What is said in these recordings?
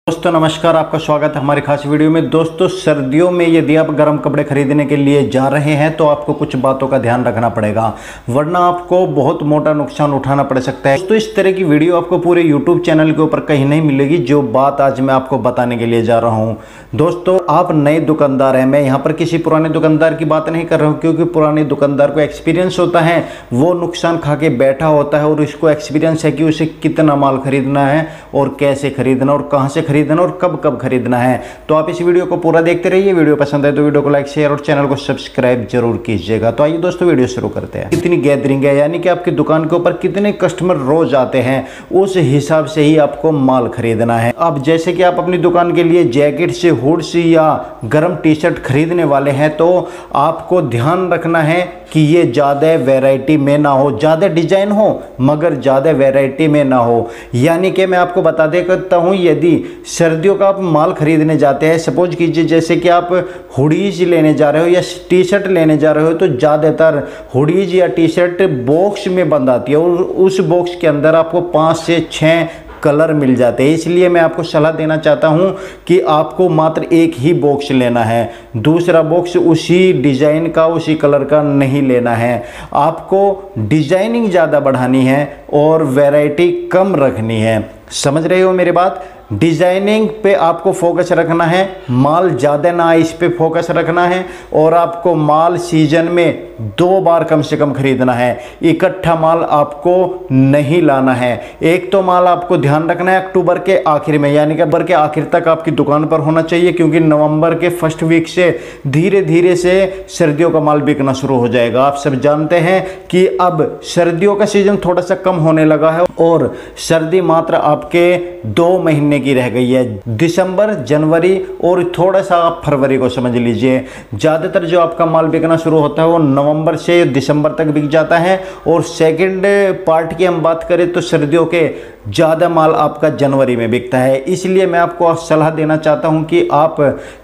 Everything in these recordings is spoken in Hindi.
दोस्तों नमस्कार, आपका स्वागत है हमारी खास वीडियो में। दोस्तों सर्दियों में यदि आप गर्म कपड़े खरीदने के लिए जा रहे हैं तो आपको कुछ बातों का ध्यान रखना पड़ेगा, वरना आपको बहुत मोटा नुकसान उठाना पड़ सकता है। दोस्तों इस तरह की वीडियो आपको पूरे यूट्यूब चैनल के ऊपर कहीं नहीं मिलेगी जो बात आज मैं आपको बताने के लिए जा रहा हूँ। दोस्तों आप नए दुकानदार हैं, मैं यहाँ पर किसी पुराने दुकानदार की बात नहीं कर रहा हूँ, क्योंकि पुराने दुकानदार को एक्सपीरियंस होता है, वो नुकसान खा के बैठा होता है और उसको एक्सपीरियंस है कि उसे कितना माल खरीदना है और कैसे खरीदना और कहाँ से खरीदना और कब कब खरीदना है। तो आप इस वीडियो को पूरा देखते रहिए। वीडियो पसंद है तो वीडियो को लाइक शेयर और चैनल को सब्सक्राइब जरूर कीजिएगा। तो आइए दोस्तों वीडियो शुरू करते हैं। कितनी गैदरिंग है, यानी कि आपकी दुकान के ऊपर कितने कस्टमर रोज आते हैं, उस हिसाब से ही आपको माल खरीदना है। अब जैसे कि आप अपनी दुकान के लिए जैकेट से हुड से या गर्म टी शर्ट खरीदने वाले हैं तो आपको ध्यान रखना है कि ये ज़्यादा वैरायटी में ना हो, ज़्यादा डिजाइन हो मगर ज़्यादा वैरायटी में ना हो। यानी कि मैं आपको बता देता हूँ, यदि सर्दियों का आप माल खरीदने जाते हैं, सपोज कीजिए जैसे कि आप हुडीज लेने जा रहे हो या टी शर्ट लेने जा रहे हो, तो ज़्यादातर हुडीज या टी शर्ट बॉक्स में बंद आती है और उस बॉक्स के अंदर आपको 5 से 6 कलर मिल जाते हैं। इसलिए मैं आपको सलाह देना चाहता हूं कि आपको मात्र एक ही बॉक्स लेना है, दूसरा बॉक्स उसी डिज़ाइन का उसी कलर का नहीं लेना है। आपको डिजाइनिंग ज़्यादा बढ़ानी है और वैरायटी कम रखनी है। समझ रहे हो मेरी बात? डिजाइनिंग पे आपको फोकस रखना है, माल ज़्यादा ना आए इस पे फोकस रखना है और आपको माल सीजन में 2 बार कम से कम खरीदना है। इकट्ठा माल आपको नहीं लाना है। एक तो माल आपको ध्यान रखना है अक्टूबर के आखिर में, यानी कि अक्टूबर के आखिर तक आपकी दुकान पर होना चाहिए, क्योंकि नवंबर के फर्स्ट वीक से धीरे धीरे से सर्दियों का माल बिकना शुरू हो जाएगा। आप सब जानते हैं कि अब सर्दियों का सीजन थोड़ा सा कम होने लगा है और सर्दी मात्र आपके 2 महीने की रह गई है, दिसंबर, जनवरी और थोड़ा सा आप फरवरी को समझ लीजिए। ज़्यादातर जो आपका माल बिकना शुरू होता है वो नवंबर से दिसंबर तक बिक जाता है और सेकंड पार्ट की हम बात करें तो सर्दियों के ज़्यादा माल आपका जनवरी में बिकता है। इसलिए मैं आपको सलाह देना चाहता हूं कि आप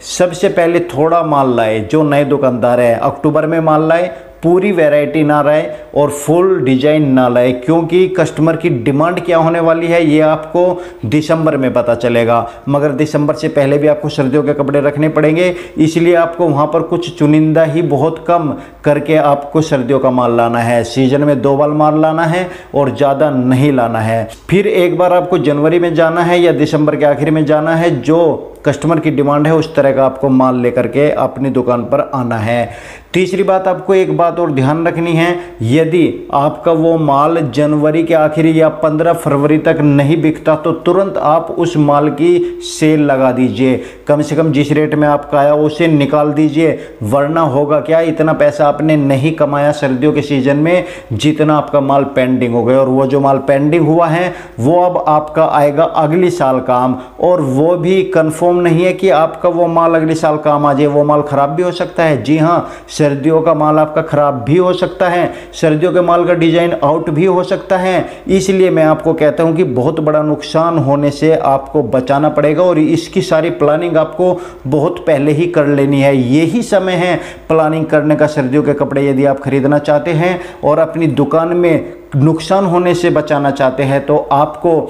सबसे पहले थोड़ा माल लाए। जो नए दुकानदार है अक्टूबर में माल लाए, पूरी वैरायटी ना लाए और फुल डिजाइन ना लाए, क्योंकि कस्टमर की डिमांड क्या होने वाली है ये आपको दिसंबर में पता चलेगा। मगर दिसंबर से पहले भी आपको सर्दियों के कपड़े रखने पड़ेंगे, इसलिए आपको वहाँ पर कुछ चुनिंदा ही बहुत कम करके आपको सर्दियों का माल लाना है। सीजन में 2 बार माल लाना है और ज़्यादा नहीं लाना है। फिर एक बार आपको जनवरी में जाना है या दिसंबर के आखिर में जाना है, जो कस्टमर की डिमांड है उस तरह का आपको माल लेकर के अपनी दुकान पर आना है। तीसरी बात, आपको एक बात और ध्यान रखनी है, यदि आपका वो माल जनवरी के आखिर या 15 फरवरी तक नहीं बिकता तो तुरंत आप उस माल की सेल लगा दीजिए। कम से कम जिस रेट में आपका आया उसे निकाल दीजिए, वरना होगा क्या, इतना पैसा आपने नहीं कमाया सर्दियों के सीजन में जितना आपका माल पेंडिंग हो गया, और वो जो माल पेंडिंग हुआ है वो अब आपका आएगा अगली साल काम, और वो भी कंफर्म नहीं है कि आपका वो माल अगले साल काम आ जाए। वो माल खराब भी हो सकता है। जी हाँ, सर्दियों का माल आपका खराब भी हो सकता है, सर्दियों के माल का डिजाइन आउट भी हो सकता है। इसलिए मैं आपको कहता हूं कि बहुत बड़ा नुकसान होने से आपको बचाना पड़ेगा और इसकी सारी प्लानिंग आपको बहुत पहले ही कर लेनी है। यही समय है प्लानिंग करने का सर्दियों के कपड़े यदि आप खरीदना चाहते हैं और अपनी दुकान में नुकसान होने से बचाना चाहते हैं, तो आपको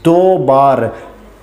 2 बार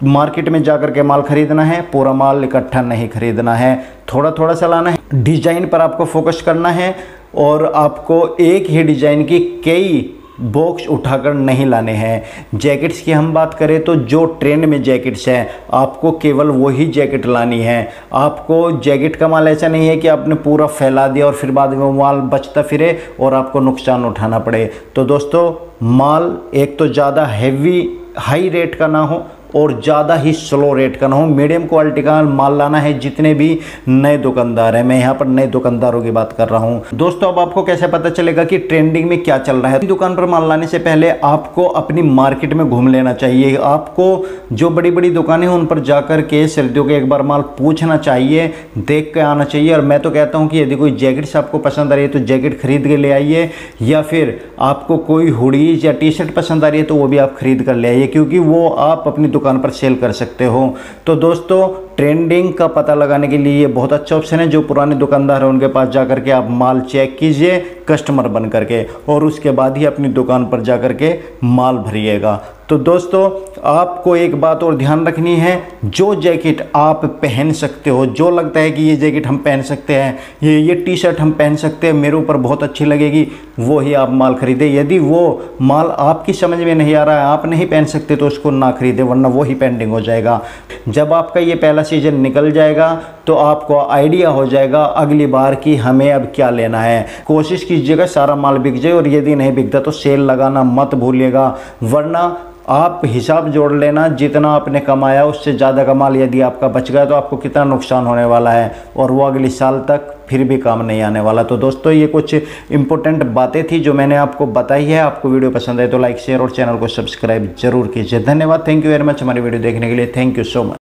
मार्केट में जाकर के माल खरीदना है। पूरा माल इकट्ठा नहीं खरीदना है, थोड़ा थोड़ा सा लाना है। डिजाइन पर आपको फोकस करना है और आपको एक ही डिजाइन की कई बॉक्स उठाकर नहीं लाने हैं। जैकेट्स की हम बात करें तो जो ट्रेंड में जैकेट्स हैं आपको केवल वही जैकेट लानी है। आपको जैकेट का माल ऐसा नहीं है कि आपने पूरा फैला दिया और फिर बाद में वो माल बचता फिरे और आपको नुकसान उठाना पड़े। तो दोस्तों माल एक तो ज़्यादा हैवी हाई रेट का ना हो और ज़्यादा ही स्लो रेट का ना हो, मीडियम क्वालिटी का माल लाना है। जितने भी नए दुकानदार हैं, मैं यहाँ पर नए दुकानदारों की बात कर रहा हूँ। दोस्तों अब आपको कैसे पता चलेगा कि ट्रेंडिंग में क्या चल रहा है? दुकान पर माल लाने से पहले आपको अपनी मार्केट में घूम लेना चाहिए। आपको जो बड़ी बड़ी दुकानें हैं उन पर जाकर के सर्दियों के एक बार माल पूछना चाहिए, देख के आना चाहिए। और मैं तो कहता हूँ कि यदि कोई जैकेट्स आपको पसंद आ रही है तो जैकेट खरीद के ले आइए, या फिर आपको कोई हुडीज या टी शर्ट पसंद आ रही है तो वो भी आप खरीद कर ले आइए, क्योंकि वो आप अपनी दुकान पर सेल कर सकते हो। तो दोस्तों ट्रेंडिंग का पता लगाने के लिए ये बहुत अच्छा ऑप्शन है। जो पुराने दुकानदार हैं उनके पास जाकर के आप माल चेक कीजिए कस्टमर बन करके, और उसके बाद ही अपनी दुकान पर जाकर के माल भरिएगा। तो दोस्तों आपको एक बात और ध्यान रखनी है, जो जैकेट आप पहन सकते हो, जो लगता है कि ये जैकेट हम पहन सकते हैं, ये टी शर्ट हम पहन सकते हैं, मेरे ऊपर बहुत अच्छी लगेगी, वो ही आप माल खरीदें। यदि वो माल आपकी समझ में नहीं आ रहा है, आप नहीं पहन सकते, तो उसको ना खरीदें, वरना वो ही पेंडिंग हो जाएगा। जब आपका ये पहला सीजन निकल जाएगा तो आपको आइडिया हो जाएगा अगली बार कि हमें अब क्या लेना है। कोशिश कीजिएगा सारा माल बिक जाए, और यदि नहीं बिकता तो सेल लगाना मत भूलिएगा, वरना आप हिसाब जोड़ लेना, जितना आपने कमाया उससे ज़्यादा का माल यदि आपका बच गया तो आपको कितना नुकसान होने वाला है, और वो अगले साल तक फिर भी काम नहीं आने वाला। तो दोस्तों ये कुछ इंपॉर्टेंट बातें थी जो मैंने आपको बताई है। आपको वीडियो पसंद आए तो लाइक शेयर और चैनल को सब्सक्राइब जरूर कीजिए। धन्यवाद, थैंक यू वेरी मच हमारी वीडियो देखने के लिए। Thank you so much.